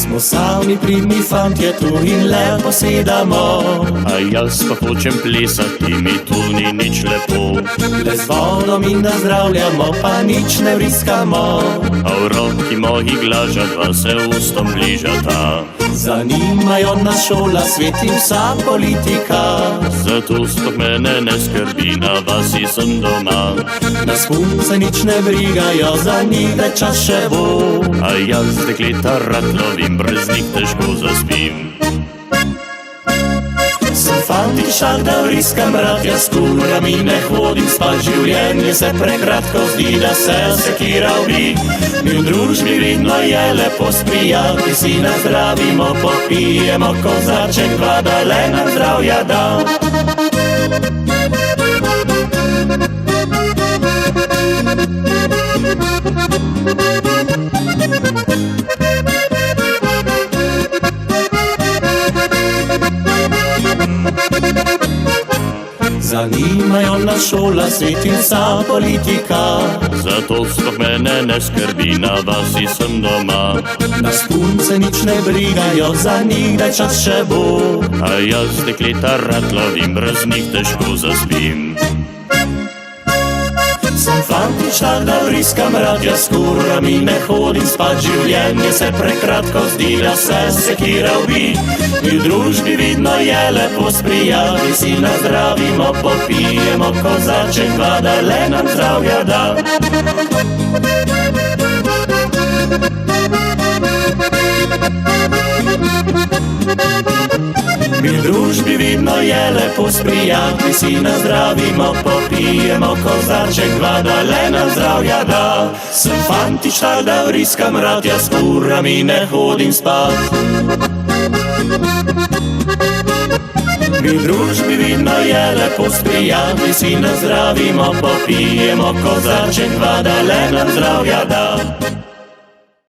Smo sami pridni fantje tu in lepo sedamo. A jaz pa hočem plesati, mi tu ni nič lepo. Le z vodom in nazdravljamo, pa nič ne vriskamo. A v roki moji glaža dva se ustom bližata. Zanimajo nas šola, svet in vsa politika. Zato sploh mene ne skrbi, na vasi sem doma. Nas punce nič ne brigajo, za njih da čas še bo. A jaz dekleta rad lovim, brez njih težko zaspim. Sem fantičak, da vriskam rad, jaz kurami ne hodim spat. Življenje se prekratko zdi, da se sekiral bi. Mi v družbi vidno je lepo s prijatelji, si nazdravimo, popijemo kozarček dva, da le nam zdravja da. Zanimajo nas šola, svet in vsa politika. Zato sploh mene ne skrbi, na vasi sem doma. Nas punce nič ne brigajo, za njih da čas še bo. A jaz dekleta rad lovim, brez njih težko zaspim. Sem fantičak, da vriskam rad, jaz kurami ne hodim spat. Življenje se prekratko zdi, da se sekiral bi. Mi v družbi vidno je lepo s prijatelji, si nazdravimo, popijemo kozarček dva, da le nam zdravja da. Mi v družbi vidno je lepo s prijatelji, si nazdravimo, popijemo kozarček dva, da le nam zdravja da. Sem fantičak, da vriskam rad, jaz kurami ne hodim spat. Mi v družbi vidno je lepo s prijatelji, si nazdravimo, popijemo kozarček dva, da le nam zdravja da.